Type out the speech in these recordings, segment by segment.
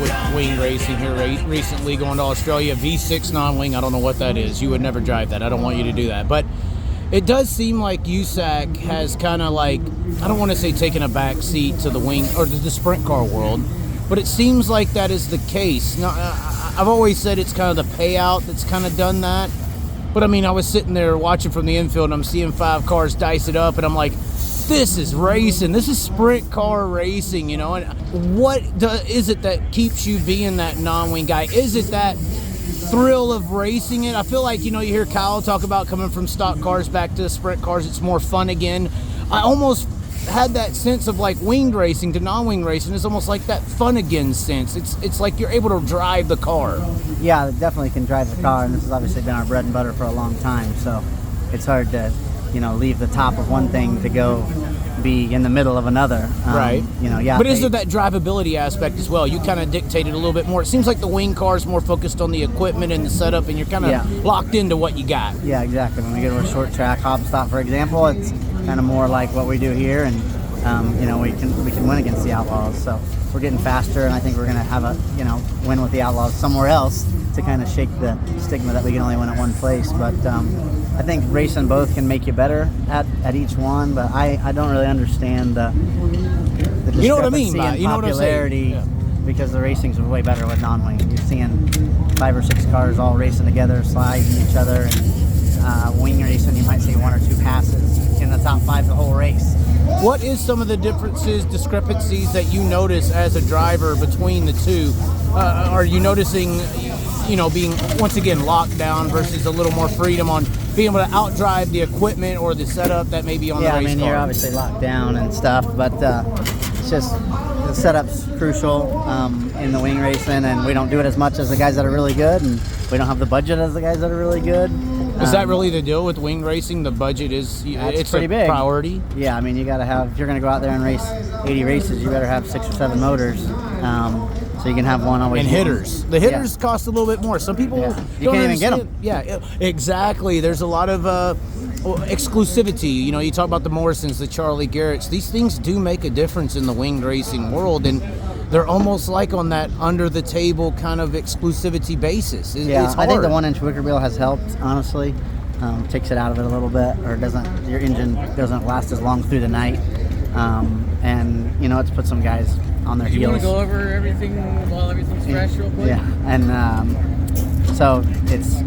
with wing racing here recently, going to Australia. V6 non-wing, I don't know what that is. You would never drive that. I don't want you to do that. But it does seem like USAC has kind of like, I don't want to say taken a back seat to the wing or the sprint car world, but it seems like that is the case. Now, I've always said it's kind of the payout that's kind of done that. But I mean, I was sitting there watching from the infield and I'm seeing 5 cars dice it up and I'm like, this is racing. This is sprint car racing, you know. And what is it that keeps you being that non-wing guy? Is it that thrill of racing it? I feel like, you know, you hear Kyle talk about coming from stock cars back to the sprint cars. It's more fun again. I almost had that sense of like winged racing to non-wing racing. It's almost like that fun again sense. It's like you're able to drive the car. Yeah, definitely can drive the car, and this has obviously been our bread and butter for a long time. So it's hard to, you know, leave the top of one thing to go be in the middle of another. Right. You know, yeah. But is there that drivability aspect as well? You kind of dictated a little bit more. It seems like the wing car is more focused on the equipment and the setup, and you're kind of locked into what you got. Yeah, exactly. When we go to a short track hop stop, for example, it's kind of more like what we do here, and you know, we can win against the Outlaws. So we're getting faster, and I think we're going to have a, you know, win with the Outlaws somewhere else to kind of shake the stigma that we can only win at one place. But I think racing both can make you better at each one. But I don't really understand the discrepancy, you know what I mean, in you know popularity, what I'm saying? because the racing's way better with non-wing. You're seeing 5 or 6 cars all racing together, sliding each other, and wing racing, you might see 1 or 2 passes in the top 5 the whole race. What is some of the differences, discrepancies that you notice as a driver between the two? Are you noticing, you know, being once again locked down versus a little more freedom on being able to outdrive the equipment or the setup that may be on the race car? Yeah, I mean, you're obviously locked down and stuff, but it's just the setup's crucial in the wing racing, and we don't do it as much as the guys that are really good, and we don't have the budget as the guys that are really good. Is that really the deal with wing racing? The budget it's pretty big. Priority? Yeah, I mean, you got to have, if you're going to go out there and race 80 races, you better have 6 or 7 motors. So you can have one always. And hitters. The hitters cost a little bit more. Some people you can't even get them. Yeah, exactly. There's a lot of exclusivity. You know, you talk about the Morrisons, the Charlie Garretts. These things do make a difference in the winged racing world, and they're almost like on that under-the-table kind of exclusivity basis. It's hard. I think the 1-inch wicker wheel has helped, honestly. Takes it out of it a little bit, or your engine doesn't last as long through the night. And, you know, it's put some guys on their heels. You want to go over everything while everything's fresh real quick? Yeah, and so it's,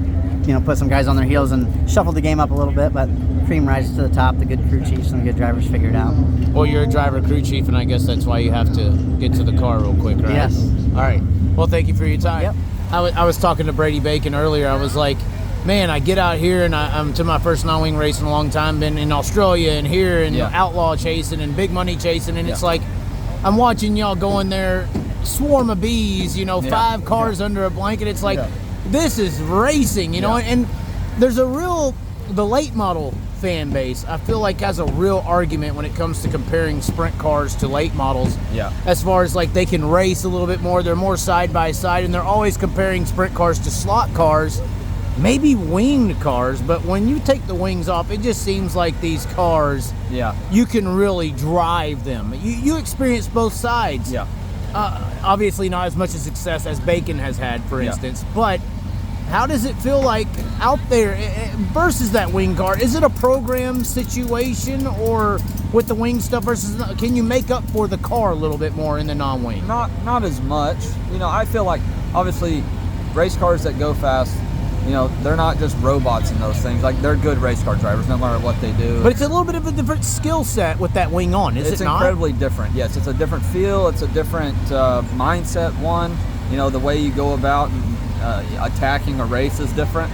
you know, put some guys on their heels and shuffle the game up a little bit, but cream rises to the top. The good crew chiefs and the good drivers figure it out. Well, you're a driver crew chief, and I guess that's why you have to get to the car real quick, right? Yes. All right. Well, thank you for your time. Yep. I was talking to Brady Bacon earlier. I was like, man, I get out here, and I'm to my first non-wing race in a long time. Been in Australia and here, and outlaw chasing and big money chasing, and it's like I'm watching y'all go in there, swarm of bees, you know, 5 cars under a blanket. It's like this is racing, you know, and there's the late model fan base, I feel like, has a real argument when it comes to comparing sprint cars to late models. Yeah. As far as like they can race a little bit more, they're more side by side, and they're always comparing sprint cars to slot cars. Maybe winged cars, but when you take the wings off, it just seems like these cars, you can really drive them. You experience both sides. Yeah. Obviously not as much success as Bacon has had, for instance, but how does it feel like out there versus that wing car? Is it a program situation, or with the wing stuff versus, can you make up for the car a little bit more in the non-wing? Not as much. You know, I feel like, obviously, race cars that go fast, you know, they're not just robots in those things. Like, they're good race car drivers no matter what they do. But it's a little bit of a different skill set with that wing on, is it not? It's incredibly different, yes. It's a different feel. It's a different mindset, one. You know, the way you go about attacking a race is different.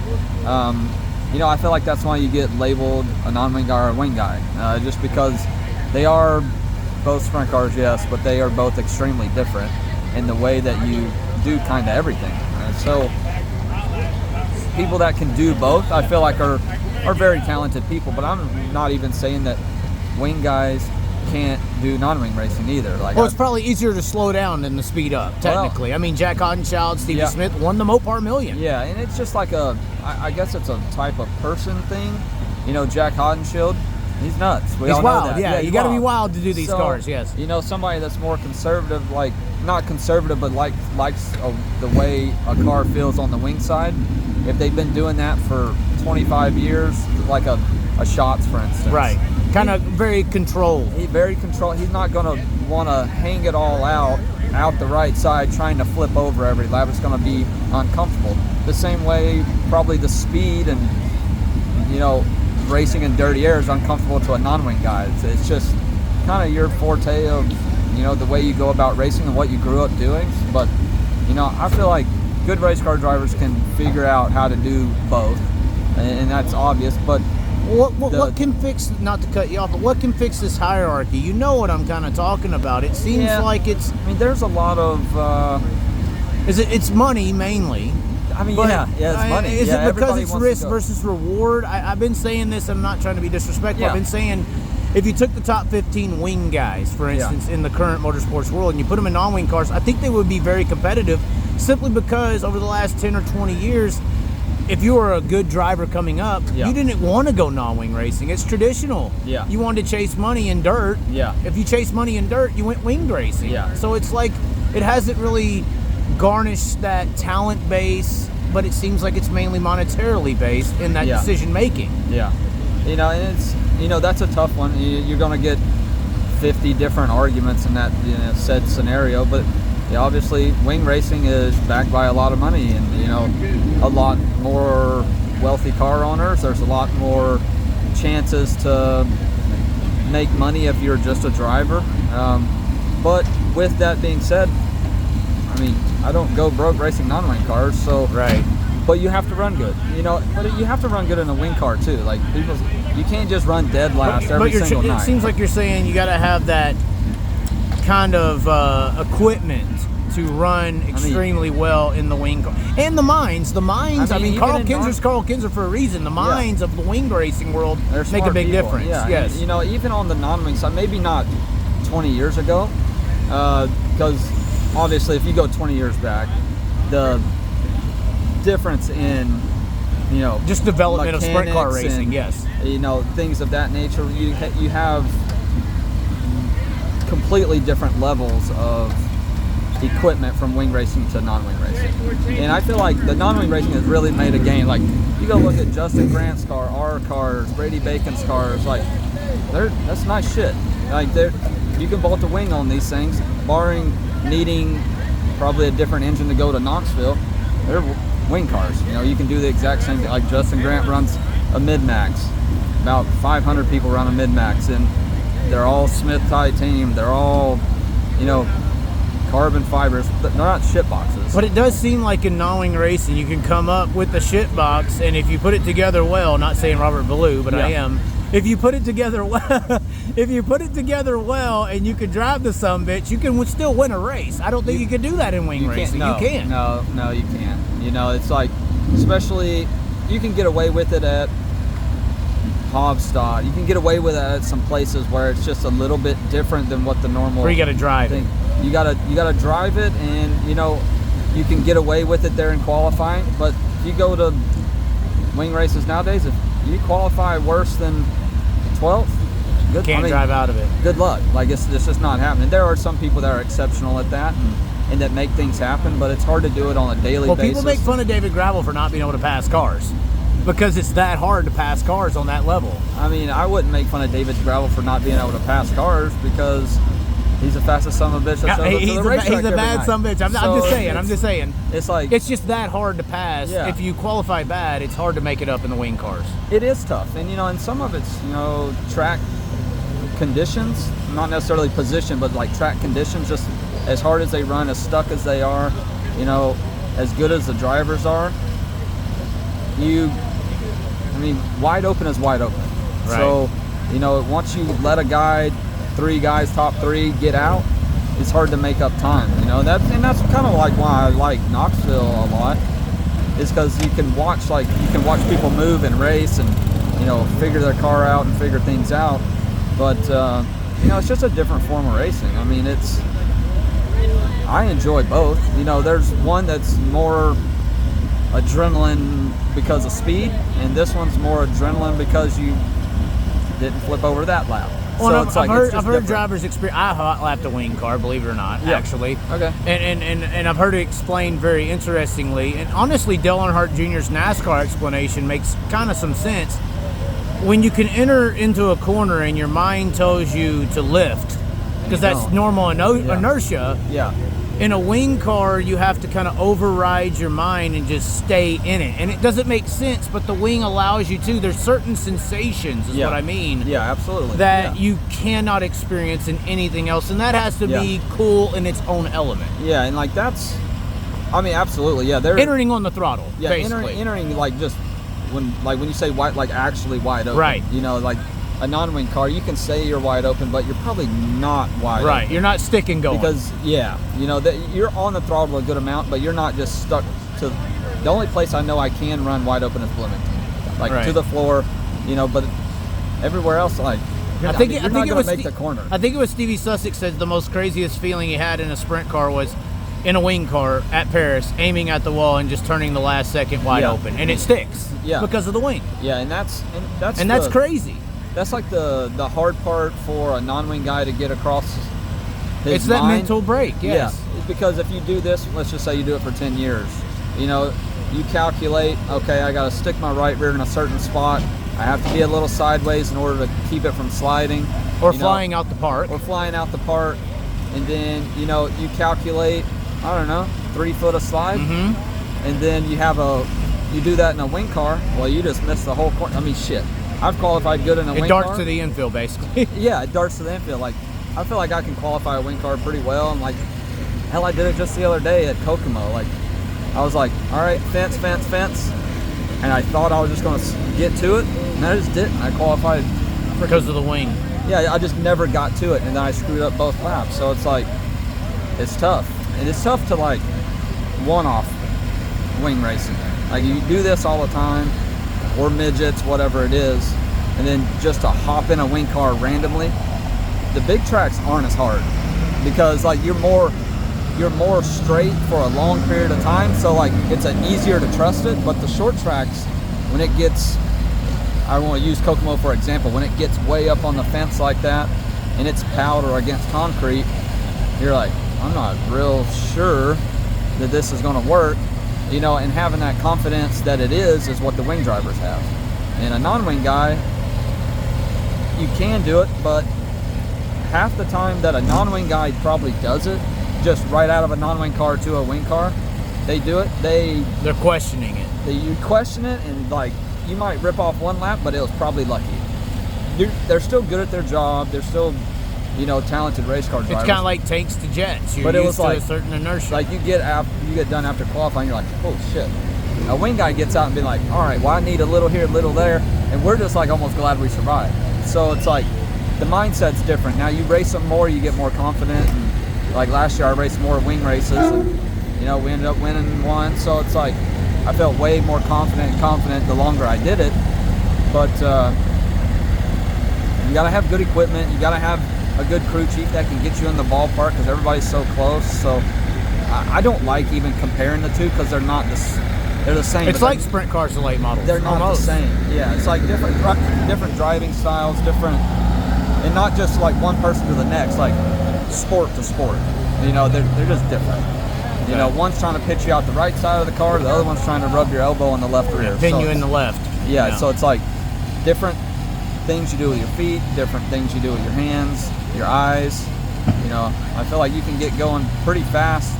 You know, I feel like that's why you get labeled a non-wing guy or a wing guy. Just because they are both sprint cars, yes, but they are both extremely different in the way that you do kind of everything. So people that can do both, I feel like are very talented people, but I'm not even saying that wing guys can't do non-wing racing either. Like, well, it's probably easier to slow down than to speed up, technically. I mean, Jack Hodenschild, Stevie Smith won the Mopar Million. Yeah, and it's just like I guess it's a type of person thing. You know, Jack Hodenschild, He's nuts. We He's all know wild. that. Yeah, he's you got to be wild to do these So, cars. Yes. You know, somebody that's more conservative, like not conservative, but likes the way a car feels on the wing side. If they've been doing that for 25 years, like a Shots, for instance. Right. Kind of very controlled. He's very controlled. He's not going to want to hang it all out the right side, trying to flip over every lap. It's going to be uncomfortable. The same way, probably the speed and, you know, racing in dirty air is uncomfortable to a non-wing guy. It's just kind of your forte of, you know, the way you go about racing and what you grew up doing. But, you know, I feel like good race car drivers can figure out how to do both, and that's obvious. But what can fix, not to cut you off, but what can fix this hierarchy? You know what I'm kind of talking about. It seems like it's... I mean, there's a lot of... It's money, mainly. I mean, it's money. Is it because everybody it's wants risk to go. versus reward? I've been saying this, I'm not trying to be disrespectful. Yeah. I've been saying, if you took the top 15 wing guys, for instance, in the current motorsports world, and you put them in non-wing cars, I think they would be very competitive, simply because over the last 10 or 20 years, if you were a good driver coming up, you didn't want to go non-wing racing. It's traditional. Yeah. You wanted to chase money in dirt. Yeah. If you chase money in dirt, you went winged racing. Yeah. So it's like, it hasn't really garnished that talent base, but it seems like it's mainly monetarily based in that decision making. Yeah. You know, and it's, you know, that's a tough one. You're going to get 50 different arguments in that, you know, said scenario, but obviously wing racing is backed by a lot of money, and, you know, a lot more wealthy car owners. There's a lot more chances to make money if you're just a driver. But with that being said, I mean, I don't go broke racing non-wing cars, so Right. But you have to run good, you know. But you have to run good in a wing car too. Like, you can't just run dead last every single night. It seems like you're saying you got to have that kind of equipment to run extremely well in the wing car. And the mines. I mean Carl Kinser's Carl Kinser for a reason. The mines of the wing racing world make a big difference. Yeah. Yes. And, you know, even on the non-wing side, maybe not 20 years ago, because obviously if you go 20 years back, the difference in, you know, just development of sprint car racing, and, yes, you know, things of that nature, you have completely different levels of equipment from wing racing to non-wing racing. And I feel like the non-wing racing has really made a gain. Like, you go look at Justin Grant's car, our cars, Brady Bacon's cars, like, that's nice shit. Like, you can bolt a wing on these things, barring needing probably a different engine to go to Knoxville. They're wing cars. You know, you can do the exact same thing. Like, Justin Grant runs a mid-max. About 500 people run a mid-max, and they're all Smith titanium. They're all, you know, carbon fibers. They're not shit boxes. but it does seem like in non-wing racing you can come up with the shit box, and if you put it together well, not saying Robert Ballou, but I am, if you put it together well, and you can drive the sumbitch, you can still win a race. I don't think you can do that in wing racing. No, you can't. No, you can't. You know, it's like, especially, you can get away with it at Hobstadt. You can get away with it at some places where it's just a little bit different than what the normal. Where you got to drive it. You gotta drive it, and, you know, you can get away with it there in qualifying. But if you go to wing races nowadays, if you qualify worse than 12th, Can't drive out of it. Good luck. Like, it's just not happening. There are some people that are exceptional at that and that make things happen, but it's hard to do it on a daily basis. People make fun of David Gravel for not being able to pass cars because it's that hard to pass cars on that level. I mean, I wouldn't make fun of David Gravel for not being able to pass cars, because he's the fastest son of a bitch that shows up to the racetrack He's a bad son of a bitch. I'm just saying. It's like, it's just that hard to pass. Yeah. If you qualify bad, it's hard to make it up in the wing cars. it is tough. And, you know, and some of it's, you know, track conditions, not necessarily position, but like track conditions, just as hard as they run, as stuck as they are, you know, as good as the drivers are, wide open is wide open. Right. So, you know, once you let a guy, 3 guys, top 3, get out, it's hard to make up time, you know. That's kind of like why I like Knoxville a lot, is because you can watch people move and race and, you know, figure their car out and figure things out. But, you know, it's just a different form of racing. I mean, I enjoy both. You know, there's one that's more adrenaline because of speed, and this one's more adrenaline because didn't flip over that lap. Well, So I've, it's like, heard, it's just I've heard different. drivers experience. I hot lapped a wing car, believe it or not, Yeah. actually. Okay. And I've heard it explained very interestingly. And honestly, Dale Earnhardt Jr.'s NASCAR explanation makes kind of some sense. When you can enter into a corner and your mind tells you to lift, because that's don't. normal inertia. Yeah. In a wing car, you have to kind of override your mind and just stay in it. And it doesn't make sense, but the wing allows you to. There's certain sensations, is Yeah. what I mean, Yeah, absolutely. that yeah. you cannot experience in anything else. And that has to Yeah. be cool in its own element. Yeah, and like that's, I mean, absolutely. Yeah, they're Entering on the throttle, yeah, basically. entering like just when you say wide, like actually wide open. Right. You know, like a non-wing car, you can say you're wide open, but you're probably not wide Right, open. you're not sticking going. Because you know that you're on the throttle a good amount, but you're not just stuck to. The only place I know I can run wide open is Bloomington, like Right. to the floor, you know. But everywhere else, like you're not going to make the corner. I think it was Stevie Sussex said the most craziest feeling he had in a sprint car was in a wing car at Paris, aiming at the wall and just turning the last second wide Yeah. open, and it sticks. Yeah. Because of the wing. Yeah, and that's That's crazy. That's like the hard part for a non-wing guy to get across his It's that mind. mental break. Yes. Yeah, because if you do this, let's just say you do it for 10 years, you know, you calculate, okay, I got to stick my right rear in a certain spot. I have to be a little sideways in order to keep it from sliding. Or you know, flying out the park. Or flying out the park. And then, you know, you calculate, I don't know, 3 foot of slide. Mm-hmm. And then you do that in a wing car. Well, you just missed the whole corner. I mean, shit. I've qualified good in a wing It darts car. to the infield, basically. Yeah, it darts to the infield. Like, I feel like I can qualify a wing car pretty well. And like, hell, I did it just the other day at Kokomo. Like, I was like, all right, fence. And I thought I was just going to get to it. And I just didn't. I qualified. Because of the wing. Yeah, I just never got to it. And then I screwed up both laps. So it's like, it's tough. And it's tough to like one-off wing racing. Like, you do this all the time, or midgets, whatever it is, and then just to hop in a wing car randomly. The big tracks aren't as hard because like you're more straight for a long period of time, so like it's easier to trust it. But the short tracks, when it gets, I want to use Kokomo for example, when it gets way up on the fence like that and it's powder against concrete, you're like, I'm not real sure that this is going to work. You know, and having that confidence that it is what the wing drivers have. And a non-wing guy, you can do it, but half the time that a non-wing guy probably does it, just right out of a non-wing car to a wing car, they do it, They're questioning it. you question it, and like, you might rip off one lap, but it was probably lucky. They're still good at their job, they're still, you know, talented race car drivers. It's kind of like tanks to jets. You're But it used was to like- a certain inertia. Like you get done after qualifying, you're like, oh shit. A wing guy gets out and be like, all right, well I need a little here, a little there, and we're just like almost glad we survived. So it's like the mindset's different. Now you race them more, you get more confident. And like last year, I raced more wing races, and you know we ended up winning one. So it's like I felt way more confident the longer I did it. But you gotta have good equipment. You gotta have a good crew chief that can get you in the ballpark because everybody's so close. So I don't like even comparing the two because they're not they're the same. It's like sprint cars to late models. They're not almost the same. Yeah, it's like different driving styles, different, and not just like one person to the next, like sport to sport. You know, they're just different. You know, one's trying to pitch you out the right side of the car, the other one's trying to rub your elbow on the left rear. Pin you in the left. Yeah, so it's like different things you do with your feet, different things you do with your hands, your eyes. You know, I feel like you can get going pretty fast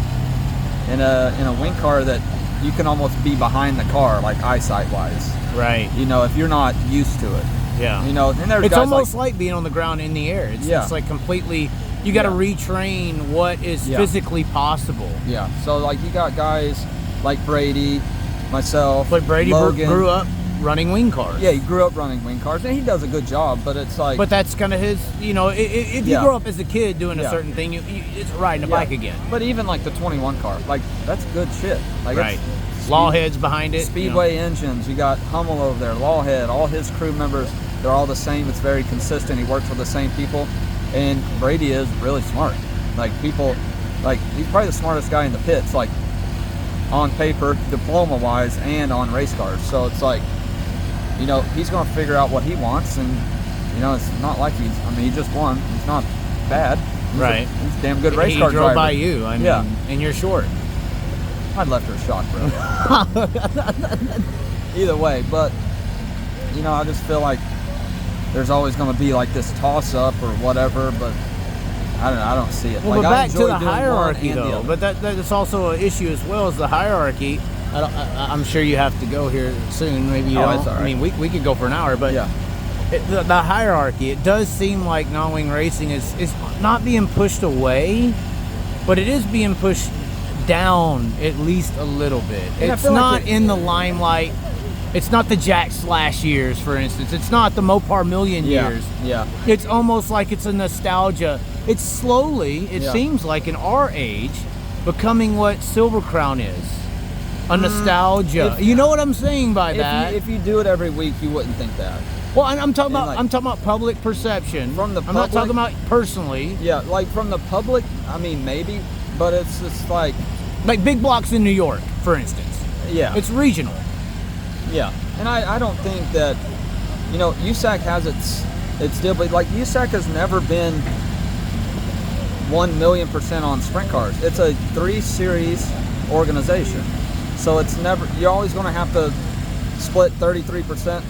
in a wing car that you can almost be behind the car, like eyesight wise. Right. You know, if you're not used to it. Yeah. You know, and there's It's guys almost like being on the ground in the air. It's like completely, you got to retrain what is physically possible. Yeah. So like you got guys like Brady, myself, But Brady Logan. grew up running wing cars. Yeah, he grew up running wing cars, and he does a good job. But it's like, But that's kind of his, you know, if you grow up as a kid doing a certain thing, it's riding a bike again. But even like the 21 car, like that's good shit. Like Right. it's Law heads behind it. Speedway engines. You got Hummel over there, Lawhead. All his crew members, they're all the same. It's very consistent. He works with the same people, and Brady is really smart. Like people, like he's probably the smartest guy in the pits. Like on paper, diploma wise, and on race cars. So it's like, you know, he's going to figure out what he wants, and You know, it's not like he just won. He's not bad. He's he's a damn good race car driver. He drove by you, I mean, and you're short. I'd left her a shot, bro. Either way, but, you know, I just feel like there's always going to be like this toss-up or whatever, but I don't see it. Well, like, but back to the doing hierarchy, one and the though. other. But that's also an issue as well as the hierarchy. I'm sure you have to go here soon. Maybe you don't. It's all right. I mean, we could go for an hour, but the hierarchy, it does seem like non-wing racing is not being pushed away, but it is being pushed down at least a little bit. And it's not in the limelight. It's not the Jack Slash years, for instance. It's not the Mopar Million years. Yeah. It's almost like it's a nostalgia. It's slowly, it seems like in our age, becoming what Silver Crown is. A nostalgia. You know what I'm saying by that? If you do it every week, you wouldn't think that. Well, I'm talking about public perception. From the I'm not talking about personally. Yeah, like from the public, I mean, maybe, but it's just like big blocks in New York, for instance. Yeah. It's regional. Yeah, and I don't think that, you know, USAC has its deal, but like USAC has never been 1,000,000% on sprint cars. It's a 3-series organization, so it's never. You're always going to have to split 33%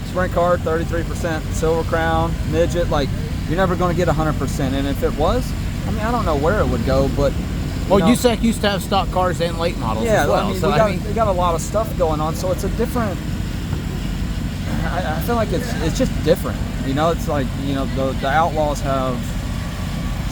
sprint car, 33% Silver Crown, midget. Like, you're never going to get 100%. And if it was, I mean, I don't know where it would go, but. Well, USAC used to have stock cars and late models as well. We got a lot of stuff going on, so it's a different. I feel like it's just different. You know, it's like, you know, the Outlaws have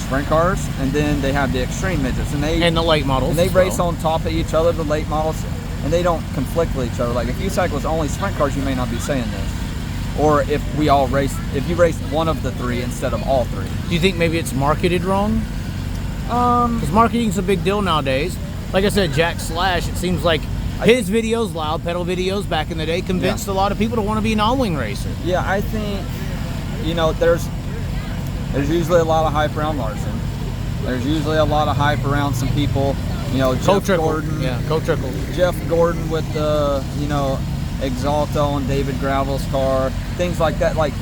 sprint cars, and then they have the extreme midgets, and the late models, and they race on top of each other, the late models, and they don't conflict with each other. Like if USAC was only sprint cars, you may not be saying this. Or if you raced one of the three instead of all three. Do you think maybe it's marketed wrong? Because marketing's a big deal nowadays. Like I said, Jack Slash, it seems like his videos, loud pedal videos back in the day, convinced a lot of people to want to be a non-wing racer. Yeah, I think, you know, there's usually a lot of hype around Larson. There's usually a lot of hype around some people, you know, Jeff Gordon. Yeah, Co-Trickle. Jeff Gordon with the, you know, Exalto and David Gravel's car, things like that, like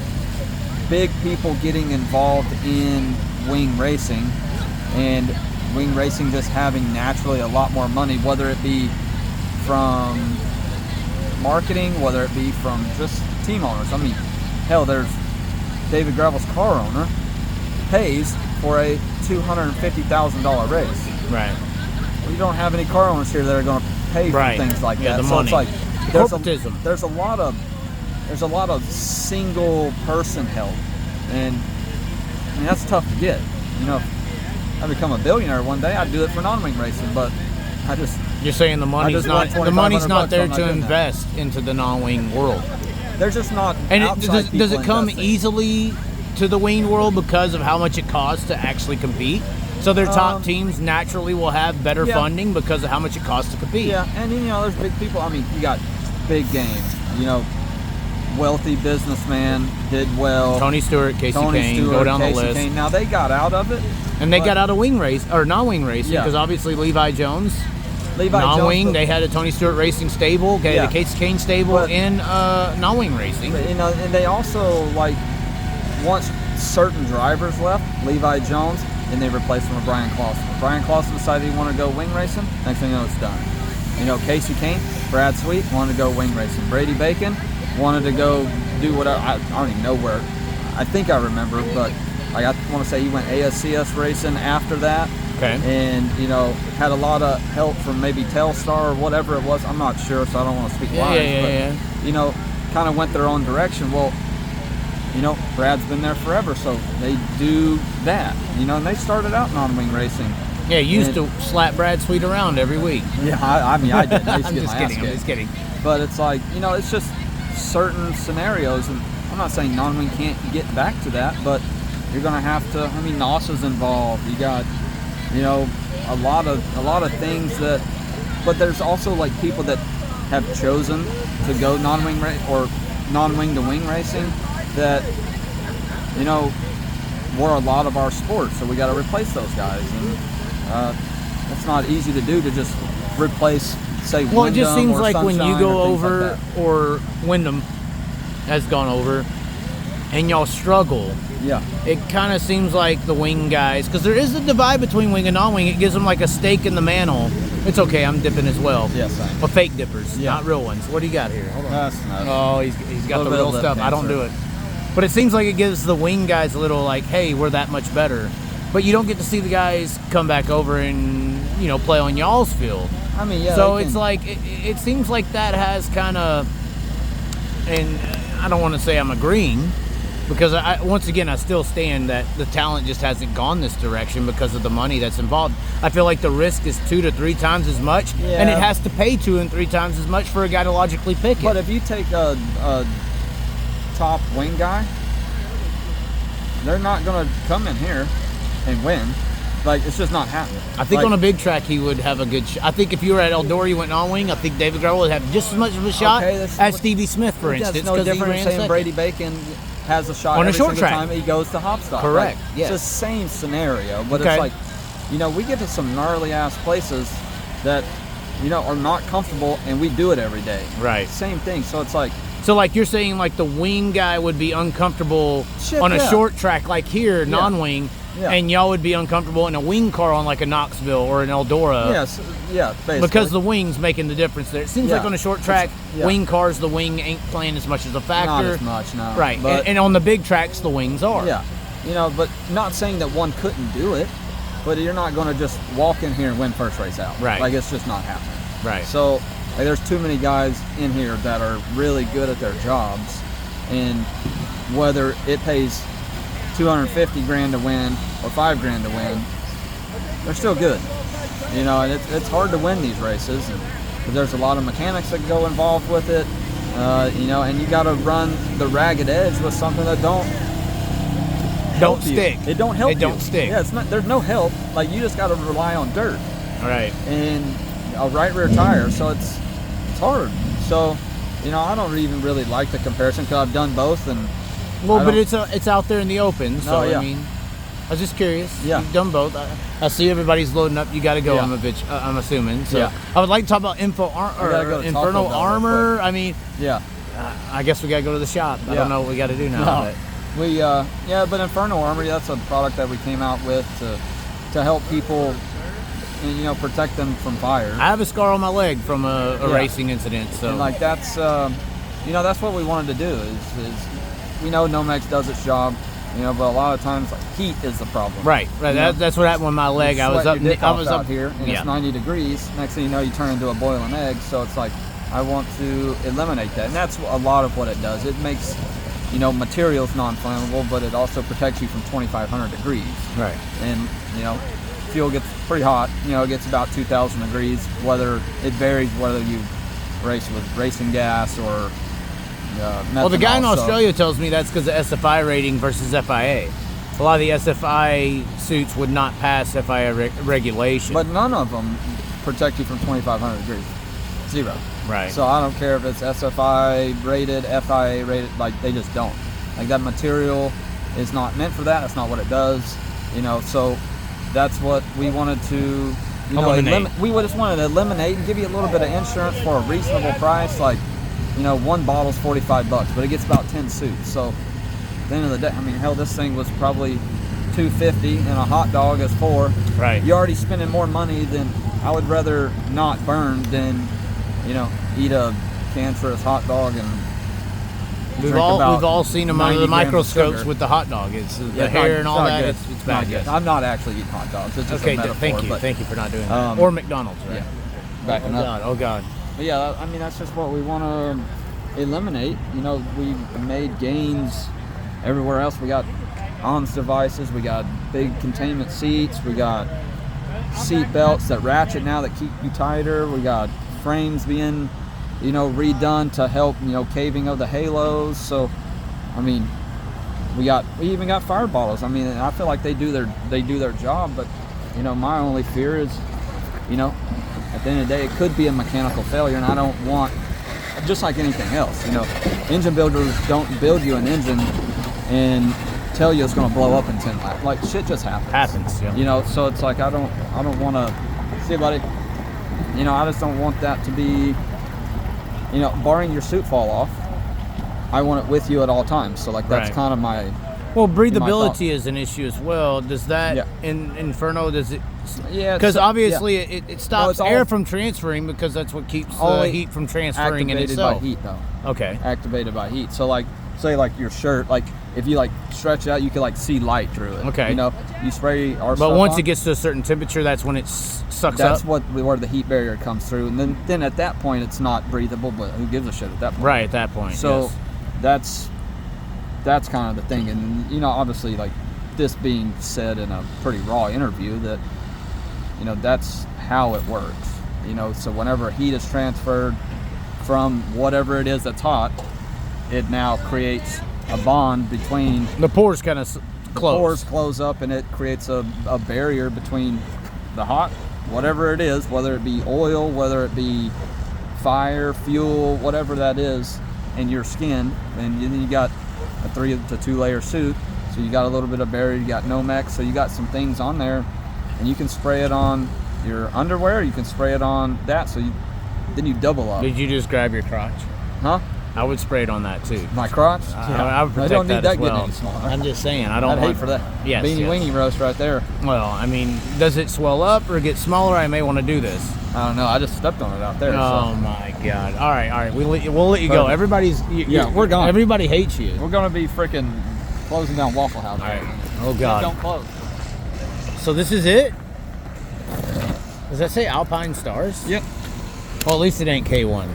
big people getting involved in wing racing. And wing racing just having naturally a lot more money, whether it be from marketing, whether it be from just team owners. I mean, hell, there's David Gravel's car owner pays for a $250,000 race. Right. Well, you don't have any car owners here that are going to pay for things like that. The so money. It's like corporatism. There's a lot of single person help, and I mean, that's tough to get. You know, I become a billionaire one day, I'd do it for non-wing racing, but You're saying the money's not there to invest into the non-wing world. They're just not. And does it come investing. easily to the wing world because of how much it costs to actually compete? So their top teams naturally will have better funding because of how much it costs to compete. Yeah, and you know, there's big people. I mean, you got big game. You know, wealthy businessman did well. Tony Stewart, Casey Kane, go down the list. Kane. Now they got out of it. And they got out of wing race or non-wing racing because obviously Levi Jones, non-wing. They had a Tony Stewart Racing stable, the Casey Kane stable in non-wing racing. You know, and they also like once certain drivers left, Levi Jones, and they replaced him with Brian Clausen. Brian Clausen decided he wanted to go wing racing. Next thing you know, it's done. You know, Casey Kane, Brad Sweet wanted to go wing racing. Brady Bacon wanted to go do whatever. I don't even know where. I think I remember, but. I want to say he went ASCS racing after that. Okay. And, you know, had a lot of help from maybe Telstar or whatever it was. I'm not sure, so I don't want to speak lies. But, you know, kind of went their own direction. Well, you know, Brad's been there forever, so they do that. You know, and they started out non-wing racing. Yeah, you used to slap Brad Sweet around every week. Yeah, I mean, I did. I used to get I'm just kidding. But it's like, you know, it's just certain scenarios. And I'm not saying non-wing can't get back to that, but you're gonna have to. I mean, NOS is involved. You got, you know, a lot of things that. But there's also like people that have chosen to go non-wing or non-wing to wing racing that, you know, were a lot of our sport. So we got to replace those guys, and it's not easy to do to just replace. Say, well, it just seems like when you go or over, or Wyndham has gone over. and y'all struggle, Yeah. it kind of seems like the wing guys, because there is a divide between wing and non-wing. It gives them like a stake in the mantle. It's okay, I'm dipping as well. Yes, I am. But fake dippers, Yeah. not real ones. What do you got here? Hold on. That's nuts. Oh, he's got the Little bit real of lip stuff. I don't cancer. do it. But it seems like it gives the wing guys a little like, hey, we're that much better. But you don't get to see the guys come back over and, you know, play on y'all's field. I mean, yeah. So they it's can- like, it seems like that has kind of, and I don't want to say I'm agreeing, because once again, I still stand that the talent just hasn't gone this direction because of the money that's involved. I feel like the risk is 2 to 3 times as much, and it Yeah. has to pay 2 and 3 times as much for a guy to logically pick it. But if you take a top wing guy, they're not going to come in here and win. Like, it's just not happening. I think Like, on a big track he would have a good shot. I think if you were at Eldora, you went non-wing, I think David Grohl would have just as much of a shot Okay, that's as what- Stevie Smith, for that's instance, no because he different ran saying second. Brady Bacon has a shot On a every short single track. time he goes to hop stop. Correct, Like, yes. It's the same scenario, but Okay. it's like, you know, we get to some gnarly ass places that, you know, are not comfortable, and we do it every day. Right. Same thing. So it's like, So like you're saying, like the wing guy would be uncomfortable Shit, on a yeah. short track like here, non-wing, Yeah. and y'all would be uncomfortable in a wing car on like a Knoxville or an Eldora. yes, yeah, basically. Because the wing's making the difference there. It seems like Yeah. on a short track, Yeah. wing cars, the wing ain't playing as much as a factor. not as much, no. Right. But, And on the big tracks, the wings are. yeah, you know, but not saying that one couldn't do it, but you're not going to just walk in here and win first race out. Right. Like, it's just not happening. Right. So like, there's too many guys in here that are really good at their jobs, and whether it pays 250 grand to win or 5 grand to win, they're still good. You know, and it's hard to win these races, and there's a lot of mechanics that go involved with it. You know, and you got to run the ragged edge with something that don't help you. stick. It don't help It don't you. stick. Yeah, it's not. There's no help. Like, you just got to rely on dirt Right. and a right rear tire, so it's hard. So, you know, I don't even really like the comparison because I've done both, and Well, I but don't- it's out there in the open, so Oh, yeah. I mean, I was just curious. Yeah. You've done both. I see everybody's loading up. You got to go. Yeah. I'm assuming. So Yeah. I would like to talk about We gotta go to Inferno Taco Bell real Armor. I mean, yeah. I guess we got to go to the shop. I Yeah. don't know what we got to do now. No. But We yeah, but Inferno Armory, that's a product that we came out with to help people, you know, protect them from fire. I have a scar on my leg from a Yeah. racing incident. So And like, that's you know, that's what we wanted to do is we know Nomex does its job, you know, but a lot of times, like, heat is the problem. right. You know? That's what happened with my leg. You I was sweat up. your dick I off was out up here, and yeah. it's 90 degrees. Next thing you know, you turn into a boiling egg. So it's like, I want to eliminate that, and that's a lot of what it does. It makes, you know, materials non-flammable, but it also protects you from 2,500 degrees. Right. And, you know, fuel gets pretty hot. You know, it gets about 2,000 degrees. Whether it varies whether you race with racing gas or Well, the guy in methanol, so- Australia tells me that's because of SFI rating versus FIA. A lot of the SFI suits would not pass FIA regulation. But none of them protect you from 2,500 degrees. Zero. right. So I don't care if it's SFI rated, FIA rated, like, they just don't. Like, that material is not meant for that. That's not what it does. You know, so that's what we wanted to, you know, Eliminate. we just wanted to eliminate and give you a little bit of insurance for a reasonable price. Like, you know, one bottle's $45, but it gets about 10 suits. So at the end of the day, I mean, hell, this thing was probably $250 and a hot dog is $4. Right. You're already spending more money than I would rather not burn than, you know, eat a cancerous hot dog and We've drink all about seen them under 90 the grams of microscopes sugar. with the hot dog. It's the Yeah, hair not- and all not that. good. It's Not bad. good. Yes. I'm not actually eating hot dogs. It's just Okay, a metaphor. thank you. But, Thank you for not doing that. um, Or McDonald's, right? yeah, backing Oh up. God. Oh God. But yeah, I mean, that's just what we want to eliminate. You know, we made gains everywhere else. We got ONS devices. We got big containment seats. We got seat belts that ratchet now that keep you tighter. We got frames being, you know, redone to help, you know, caving of the halos. So, I mean, we even got fire bottles. I mean, I feel like they do their job, but, you know, my only fear is, you know, at the end of the day, it could be a mechanical failure, and I don't want, just like anything else, you know, engine builders don't build you an engine and tell you it's going to blow up in 10 laps. Like, shit just happens. Happens, yeah. You know, so it's like, I don't want to, see, buddy, you know, I just don't want that to be, you know, barring your suit fall off, I want it with you at all times. So like that's Right. kind of my Well, my breathability is an issue as well. Does that Yeah. in Inferno, does it? Yeah, Because it's- obviously yeah. it stops it's all- air from transferring because that's what keeps the Only heat from transferring in activated itself. by heat though. Okay. Activated by heat. So like say like your shirt, like if you like stretch it out, you can like see light through it. Okay. You know, you spray our But stuff once on, it gets to a certain temperature, that's when it sucks that's up. where the heat barrier comes through, and then at that point it's not breathable. But who gives a shit at that point? Right at that point. So yes. that's kind of the thing, and you know, obviously, like this being said in a pretty raw interview, that you know that's how it works. You know, so whenever heat is transferred from whatever it is that's hot, it now creates a bond between The pores kind of close. pores close up, and it creates a barrier between the hot, whatever it is, whether it be oil, whether it be fire, fuel, whatever that is, and your skin. And then you got a 3 to 2 layer suit, so you got a little bit of barrier, you got Nomex, so you got some things on there, and you can spray it on your underwear, you can spray it on that, so then you double up. Did you just grab your crotch? Huh? I would spray it on that too. My crotch? I would I protect don't need that that as well. getting any smaller. I'm just saying, I don't I'd want hate for that. Yes, Beanie yes. weenie roast right there. Well, I mean, does it swell up or get smaller? I may want to do this. I don't know, I just stepped on it out there. Oh so. my God! All right. We'll let you go. Perfect. Everybody's we're gone. Everybody hates you. We're gonna be freaking closing down Waffle House. All right. Oh Don't God. close. So this is it. Does that say Alpine Stars? Yep. Well, at least it ain't K1.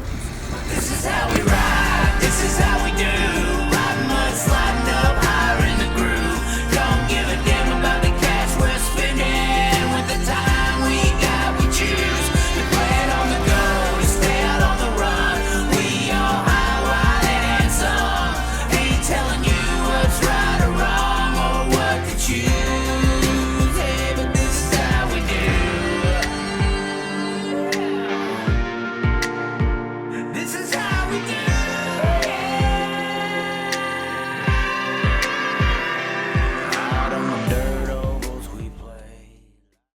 This is how we ride, this is how we do. Riding mud, sliding up higher in the groove. Don't give a damn about the cash we're spending. With the time we got, we choose to play it on the go, to stay out on the run. We all high, wild, and handsome. Ain't telling you what's right or wrong or what to choose. Hey, but this is how we do. This is how we do.